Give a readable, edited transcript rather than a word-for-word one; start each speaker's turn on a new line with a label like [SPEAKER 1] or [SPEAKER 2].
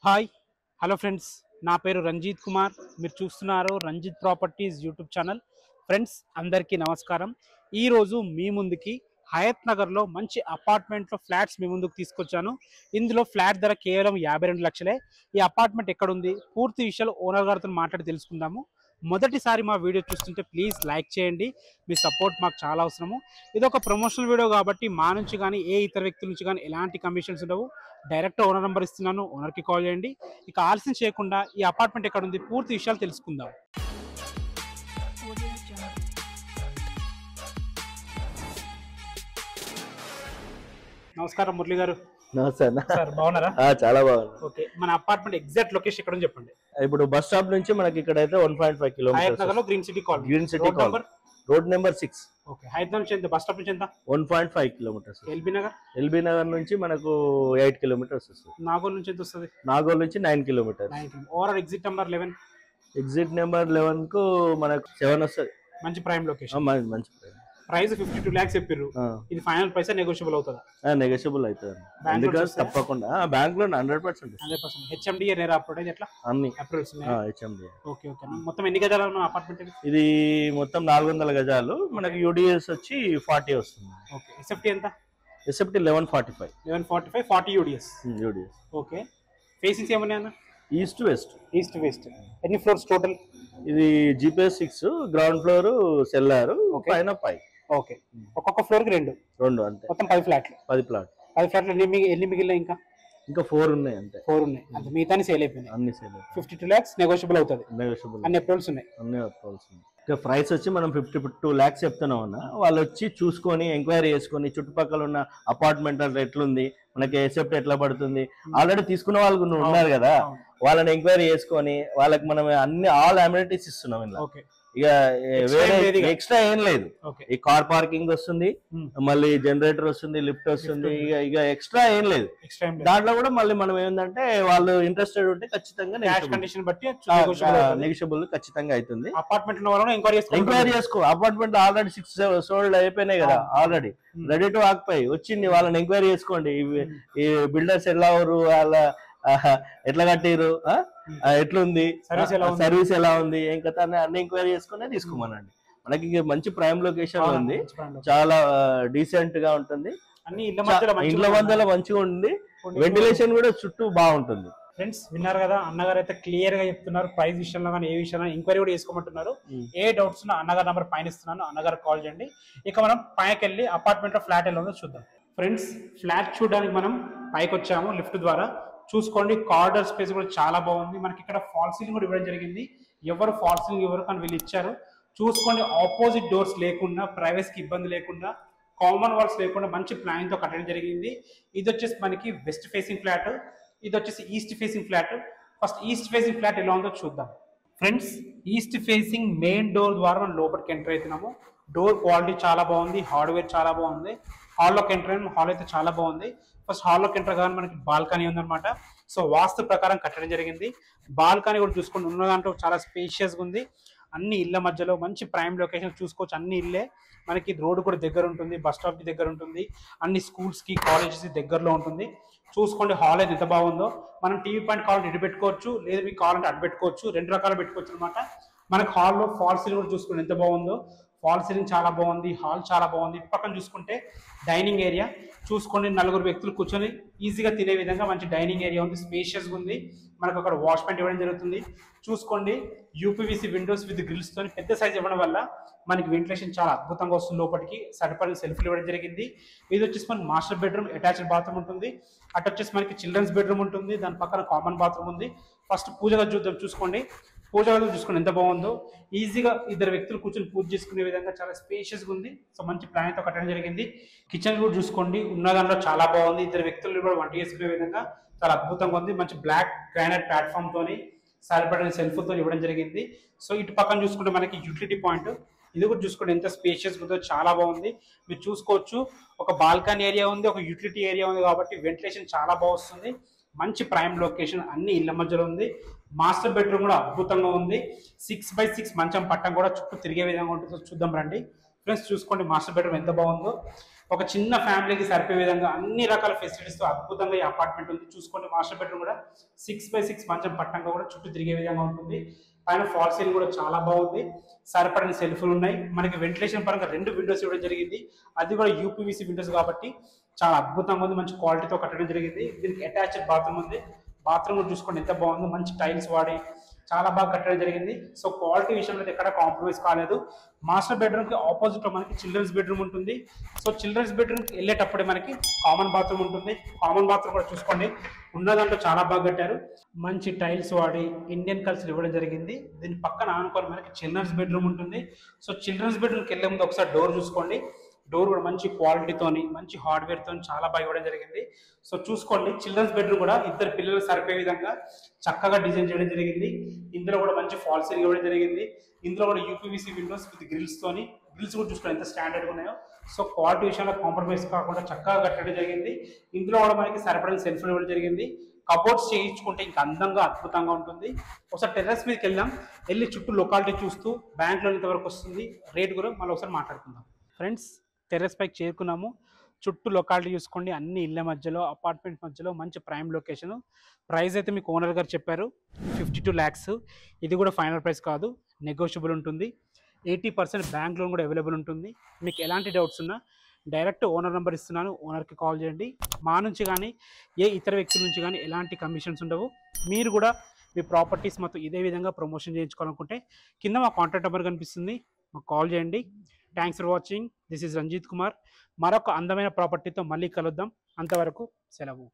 [SPEAKER 1] Hi hello friends, నా పేరు రంజిత్ కుమార్. మీరు చూస్తున్నారు Ranjith properties YouTube channel. Friends అందరికీ నమస్కారం. ఈరోజు మీ ముందుకి హయత్ నగర్లో మంచి అపార్ట్మెంట్లో ఫ్లాట్స్ మీ ముందుకు తీసుకొచ్చాను. ఇందులో ఫ్లాట్ ధర కేవలం 52 లక్షలే. ఈ అపార్ట్మెంట్ ఎక్కడుంది, పూర్తి విషయాలు ఓనర్ గారితో మాట్లాడి తెలుసుకుందాము. మొదటిసారి మా వీడియో చూస్తుంటే ప్లీజ్ లైక్ చేయండి. మీ సపోర్ట్ మాకు చాలా అవసరము. ఇది ఒక ప్రమోషనల్ వీడియో కాబట్టి మా నుంచి కానీ ఏ ఇతర వ్యక్తుల నుంచి కానీ ఎలాంటి కమిషన్స్ ఉండవు. డైరెక్ట్ ఓనర్ నెంబర్ ఇస్తున్నాను, ఓనర్కి కాల్ చేయండి. ఇక ఆలస్యం చేయకుండా ఈ అపార్ట్మెంట్ ఎక్కడ ఉంది పూర్తి విషయాలు తెలుసుకుందాం. నమస్కారం మురళి గారు.
[SPEAKER 2] నమస్తే అన్న.
[SPEAKER 1] సార్ బాగున్నారా?
[SPEAKER 2] చాలా బాగుంది.
[SPEAKER 1] ఓకే, మన అపార్ట్మెంట్ ఎగ్జాక్ట్ లొకేషన్ ఎక్కడ చెప్పండి.
[SPEAKER 2] ఇప్పుడు బస్ స్టాప్ నుంచి మనకి ఇక్కడైతే 1.5
[SPEAKER 1] హయత్
[SPEAKER 2] కిలోమీటర్స్.
[SPEAKER 1] నగర్ లో green city call.
[SPEAKER 2] Green city call road number 6.
[SPEAKER 1] Okay, Hyderabad నుంచి ఎంత, బస్ స్టాప్ నుంచి ఎంత?
[SPEAKER 2] 1.5 kilometres.
[SPEAKER 1] LB Nagar.
[SPEAKER 2] LB Nagar నుంచి మనకు 8 కిలోమీటర్స్ వస్తుంది.
[SPEAKER 1] నాగోల్ నుంచి ఎంత వస్తుంది?
[SPEAKER 2] నాగోల్ నుంచి 9 kilometres.
[SPEAKER 1] Overall exit number 11.
[SPEAKER 2] Exit number 11 కు మనకు 7 వస్తుంది.
[SPEAKER 1] మంచి ప్రైమ్ లొకేషన్.
[SPEAKER 2] మంచి
[SPEAKER 1] ప్రైస్ 52 lakhs చెప్పారు. ఇది ఫైనల్ పైసా నెగోషియబుల్ అవుతుందా?
[SPEAKER 2] నెగోషియబుల్ అవుతుంది. ఎందుకంటే తప్పకుండా బ్యాంక్ లో 100%.
[SPEAKER 1] హెచ్ఎండిఏ నేరా అప్రూవ్ ఎట్లా
[SPEAKER 2] అన్ని
[SPEAKER 1] అప్రూవల్స్?
[SPEAKER 2] హెచ్ఎండి.
[SPEAKER 1] Okay okay. మొత్తం ఎన్ని గజాలు ఉన్న అపార్ట్మెంట్
[SPEAKER 2] ఇది మొత్తం 400 గజాలు. మనకి యూడిఎస్ వచ్చి 40 వస్తుంది.
[SPEAKER 1] ఓకే, ఎస్ఎఫ్టీ ఎంత?
[SPEAKER 2] SFT 1145.
[SPEAKER 1] 1145, 40 UDS.
[SPEAKER 2] UDS.
[SPEAKER 1] Okay, facings ఏమన్నా అన్న?
[SPEAKER 2] East west.
[SPEAKER 1] East west. ఎన్ని ఫ్లోర్స్ టోటల్?
[SPEAKER 2] ఇది జీపీఎస్ 6, గ్రౌండ్ ఫ్లోర్, సెల్లార్, పైన 5.
[SPEAKER 1] ఓకే, ఒక్కొక్క ఫ్లోర్ కి రెండు
[SPEAKER 2] అంతే.
[SPEAKER 1] మొత్తం 10 ఫ్లాట్లు.
[SPEAKER 2] 10 ప్లాట్.
[SPEAKER 1] 10 ఫ్లాట్లు ఎన్ని మిగిలినాయి? ఇంకా
[SPEAKER 2] 4 ఉన్నాయి అంతే.
[SPEAKER 1] 4 ఉన్నాయి అంతే. మిగతా సేల్ అయిపోయినాయి.
[SPEAKER 2] అన్ని సేల్.
[SPEAKER 1] 52 lakhs నెగోషియబుల్ అవుతుంది.
[SPEAKER 2] నెగోషియబుల్.
[SPEAKER 1] అన్ని అప్రూవల్స్ ఉన్నాయి.
[SPEAKER 2] అన్ని అప్రూవల్స్ ఉన్నాయి. ఇక ప్రైస్ వచ్చి మనం 52 lakhs చెప్తున్నాం అన్న. వాళ్ళు వచ్చి చూసుకొని ఎంక్వైరీ చేసుకొని చుట్టుపక్కల ఉన్న అపార్ట్మెంట్ ఎట్లుంది, మనకి ఎసెప్ట్ ఎట్లా పడుతుంది, ఆల్రెడీ తీసుకున్న వాళ్ళు ఉన్నారు కదా, వాళ్ళని ఎంక్వైరీ చేసుకొని వాళ్ళకి మనం అన్ని ఆల్ అమ్యూనిటీస్ ఇస్తున్నాం ఇలా. ఇక వేరే ఎక్స్ట్రా ఏం లేదు. ఈ కార్ పార్కింగ్ వస్తుంది, మళ్ళీ జనరేటర్ వస్తుంది, లిఫ్ట్ వస్తుంది, ఇక ఎక్స్ట్రా ఏం లేదు. దాంట్లో కూడా మళ్ళీ మనం ఏంటంటే వాళ్ళు ఇంట్రెస్టెడ్ ఉంటే ఖచ్చితంగా నెగిషియబుల్ ఖచ్చితంగా అవుతుంది.
[SPEAKER 1] అపార్ట్మెంట్
[SPEAKER 2] ఎంక్వైరీ చేసుకో. అపార్ట్మెంట్ ఆల్రెడీ 6 సోల్డ్ అయిపోయినాయి కదా, ఆల్రెడీ రెడీ టు ఆక్యుపై వచ్చింది. వాళ్ళని ఎంక్వైరీ చేసుకోండి. ఈ బిల్డర్స్ ఎలా వాళ్ళ ఎట్లా కట్టిరు, ఎట్లుంది, సర్వీస్ ఎలా ఉంది, ఏం కథ అన్ని ఎంక్వైరీ చేసుకునే తీసుకోమనండి. మనకి మంచి ప్రైమ్ లొకేషన్ ఉంది, చాలా డీసెంట్ గా ఉంటుంది, ఇండ్ల మధ్యలో మంచిగా ఉంది, వెంటిలేషన్ కూడా చుట్టూ బాగుంటుంది.
[SPEAKER 1] ఫ్రెండ్స్ విన్నారు కదా, అన్నగారు అయితే క్లియర్ గా చెప్తున్నారు. ప్రైస్ విషయంలో కానీ ఏ విషయంలో ఎంక్వైరీ కూడా చేసుకోమంటున్నారు. ఏ డౌట్స్ ఉన్నా అన్నగారు నంబర్ పైన ఇస్తున్నాను, అన్నగారు కాల్ చేయండి. ఇక మనం పైకి వెళ్ళి అపార్ట్మెంట్ లో ఫ్లాట్ ఎలా ఉందో చూద్దాం. ఫ్రెండ్స్, ఫ్లాట్ చూడడానికి మనం పైకి వచ్చాము లిఫ్ట్ ద్వారా. చూసుకోండి, కారిడార్ స్పేస్ కూడా చాలా బాగుంది. మనకి ఇక్కడ ఫాల్ సీలింగ్ కూడా ఇవ్వడం జరిగింది. ఎవరు ఫాల్ సీలింగ్ ఎవరు కానీ వీళ్ళు ఇచ్చారు. చూసుకోండి, ఆపోజిట్ డోర్స్ లేకుండా, ప్రైవసీకి ఇబ్బంది లేకుండా, కామన్ వాల్స్ లేకుండా మంచి ప్లానింగ్ తో కట్టడం జరిగింది. ఇది వచ్చేసి మనకి వెస్ట్ ఫేసింగ్ ఫ్లాట్, ఇది వచ్చేసి east facing flat. First east facing flat ఎలా ఉందో చూద్దాం. Friends, east facing main door ద్వారా మనం లోపలికి ఎంటర్ అవుతున్నాము. డోర్ క్వాలిటీ చాలా బాగుంది, హార్డ్వేర్ చాలా బాగుంది. హాల్లోకి ఎంటర్ అయిన హాల్ అయితే చాలా బాగుంది. ఫస్ట్ హాల్లోకి ఎంటర్ కానీ మనకి బాల్కనీ ఉందన్నమాట. సో వాస్తు ప్రకారం కట్టడం జరిగింది. బాల్కనీ కూడా చూసుకొని ఉన్న దాంట్లో చాలా స్పేషియస్గా ఉంది. అన్ని ఇళ్ల మధ్యలో మంచి ప్రైమ్ లొకేషన్ చూసుకోవచ్చు. అన్ని ఇల్లే, మనకి రోడ్డు కూడా దగ్గర ఉంటుంది, బస్ స్టాప్ కి దగ్గర ఉంటుంది, అన్ని స్కూల్స్ కి కాలేజెస్ దగ్గరలో ఉంటుంది. చూసుకోండి, హాల్ అయితే ఎంత బాగుందో. మనం టీవీ పాయింట్ కావాలంటే ఇటు పెట్టుకోవచ్చు, లేదు మీకు కావాలంటే అటు పెట్టుకోవచ్చు, 2 రకాలు పెట్టుకోవచ్చు అనమాట. మనకి హాల్లో ఫాల్ సీలింగ్ కూడా చూసుకోండి ఎంత బాగుందో. ఫాల్ సీలింగ్ చాలా బాగుంది, హాల్ చాలా బాగుంది. పక్కన చూసుకుంటే డైనింగ్ ఏరియా చూసుకోండి, 4 వ్యక్తులు కూర్చొని ఈజీగా తినే విధంగా మంచి డైనింగ్ ఏరియా ఉంది, స్పేషియస్గా ఉంది. మనకు అక్కడ వాష్ పాయింట్ ఇవ్వడం జరుగుతుంది. చూసుకోండి, యూపీవీసీ విండోస్ విత్ గ్రిల్స్ తోని పెద్ద సైజ్ ఇవ్వడం వల్ల మనకి వెంటిలేషన్ చాలా అద్భుతంగా వస్తుంది. లోపలికి సరిపడిన సెల్ఫ్లు ఇవ్వడం జరిగింది. ఇది వచ్చేసి మనకి మాస్టర్ బెడ్రూమ్, అటాచ్డ్ బాత్రూమ్ ఉంటుంది. అటు వచ్చేసి మనకి చిల్డ్రన్స్ బెడ్రూమ్ ఉంటుంది, దాని పక్కన కామన్ బాత్రూమ్ ఉంది. ఫస్ట్ పూజ గది చూద్దాం. చూసుకోండి, పూజ గది చూసుకోండి ఎంత బాగుందో. ఈజీగా 2 వ్యక్తులు కూర్చొని పూజ చేసుకునే విధంగా చాలా స్పేషియస్గా ఉంది. సో మంచి ప్లాన్తో కట్టడం జరిగింది. కిచెన్ కూడా చూసుకోండి, ఉన్న దాంట్లో చాలా బాగుంది. 2 వ్యక్తులు కూడా వంట చేసుకునే విధంగా చాలా అద్భుతంగా ఉంది. మంచి బ్లాక్ గ్రానైట్ ప్లాట్ఫామ్ తోని సరిపడిన సెల్ఫ్ తో ఇవ్వడం జరిగింది. సో ఇటు పక్కన చూసుకుంటే మనకి యూటిలిటీ పాయింట్, ఇది కూడా చూసుకోండి ఎంత స్పేషియస్గా ఉందో, చాలా బాగుంది. మీరు చూసుకోవచ్చు, ఒక బాల్కనీ ఏరియా ఉంది, ఒక యూటిలిటీ ఏరియా ఉంది, కాబట్టి వెంటిలేషన్ చాలా బాగా వస్తుంది. మంచి ప్రైమ్ లొకేషన్, అన్ని ఇళ్ల మధ్యలో ఉంది. మాస్టర్ బెడ్రూమ్ కూడా అద్భుతంగా ఉంది. 6x6 మంచం పట్టం కూడా చుట్టూ తిరిగే విధంగా ఉంటుంది. చూద్దాం రండి ఫ్రెండ్స్. చూసుకోండి మాస్టర్ బెడ్రూమ్ ఎంత బాగుందో. ఒక చిన్న ఫ్యామిలీకి సరిపోయే విధంగా అన్ని రకాల ఫెసిలిటీస్తో అద్భుతంగా ఈ అపార్ట్మెంట్ ఉంది. చూసుకోండి, మాస్టర్ బెడ్రూమ్ కూడా 6x6 మంచం పట్టంగా కూడా చుట్టూ తిరిగే విధంగా ఉంటుంది. పైన ఫాల్ సీలింగ్ కూడా చాలా బాగుంది. సరిపడిన సెల్ఫ్లు ఉన్నాయి. మనకి వెంటిలేషన్ పరంగా 2 విండోస్ ఇవ్వడం జరిగింది. అది కూడా యూపీవీసీ విండోస్ కాబట్టి చాలా అద్భుతంగా ఉంది. మంచి క్వాలిటీతో కట్టడం జరిగింది. దీనికి అటాచ్డ్ బాత్రూమ్ ఉంది. బాత్రూమ్ కూడా చూసుకోండి ఎంత బాగుందో, మంచి టైల్స్ వాడి చాలా బాగా కట్టడం జరిగింది. సో క్వాలిటీ విషయంలో ఎక్కడ కాంప్రమైజ్ కాలేదు. మాస్టర్ బెడ్రూమ్కి ఆపోజిట్లో మనకి చిల్డ్రన్స్ బెడ్రూమ్ ఉంటుంది. సో చిల్డ్రన్స్ బెడ్రూమ్కి వెళ్ళేటప్పుడే మనకి కామన్ బాత్రూమ్ ఉంటుంది. కామన్ బాత్రూమ్ కూడా చూసుకోండి ఉన్నదంటూ చాలా బాగా కట్టారు. మంచి టైల్స్ వాడి ఇండియన్ కల్చర్ ఇవ్వడం జరిగింది. దీని పక్కన ఆనుకొని మనకి చిల్డ్రన్స్ బెడ్రూమ్ ఉంటుంది. సో చిల్డ్రన్స్ బెడ్రూమ్కి వెళ్ళే ముందు ఒకసారి డోర్ చూసుకోండి. డోర్ కూడా మంచి క్వాలిటీతోని మంచి హార్డ్వేర్తో చాలా బాగా ఇవ్వడం జరిగింది. సో చూసుకోండి, చిల్డ్రన్స్ బెడ్రూమ్ కూడా ఇద్దరు పిల్లలు సరిపోయే విధంగా చక్కగా డిజైన్ చేయడం జరిగింది. ఇందులో కూడా మంచి ఫాల్ సీలింగ్ ఇవ్వడం జరిగింది. ఇందులో కూడా యూపీవీసీ విండోస్ విత్ గ్రిల్స్ కూడా చూసుకోండి ఎంత స్టాండర్డ్గా ఉన్నాయో. సో క్వాలిటీ విషయంలో కాంప్రమైజ్ కాకుండా చక్కగా కట్టడం జరిగింది. ఇందులో కూడా మనకి సరిపడిన సెల్ఫ్లు ఇవ్వడం జరిగింది. కబోర్డ్స్ చేయించుకుంటే ఇంకా అందంగా అద్భుతంగా ఉంటుంది. ఒకసారి టెర్రస్ మీదకి వెళ్దాం. వెళ్ళి చుట్టూ లొకాలిటీ చూస్తూ బ్యాంక్ లోన్ ఇంతవరకు వస్తుంది, రేట్ కూడా మళ్ళీ ఒకసారి మాట్లాడుకుందాం. ఫ్రెండ్స్, టెర్రస్ పైకి చేరుకున్నాము. చుట్టూ లొకాలిటీ చూసుకోండి, అన్ని ఇళ్ళ మధ్యలో అపార్ట్మెంట్ మధ్యలో మంచి ప్రైమ్ లొకేషన్. ప్రైస్ అయితే మీకు ఓనర్ గారు చెప్పారు 52 lakhs. ఇది కూడా ఫైనల్ ప్రైస్ కాదు, నెగోషియబుల్ ఉంటుంది. 80% బ్యాంక్ లోన్ కూడా అవైలబుల్ ఉంటుంది. మీకు ఎలాంటి డౌట్స్ ఉన్నా డైరెక్ట్ ఓనర్ నెంబర్ ఇస్తున్నాను, ఓనర్కి కాల్ చేయండి. మా నుంచి కానీ ఏ ఇతర వ్యక్తుల నుంచి కానీ ఎలాంటి కమిషన్స్ ఉండవు. మీరు కూడా మీ ప్రాపర్టీస్ మొత్తం ఇదే విధంగా ప్రమోషన్ చేయించుకోవాలనుకుంటే కింద మా కాంటాక్ట్ నెంబర్ కనిపిస్తుంది, మాకు కాల్ చేయండి. Thanks for watching. This is Ranjith Kumar. మరొక అందమైన ప్రాపర్టీతో మళ్ళీ కలుద్దాం. అంతవరకు సెలవు.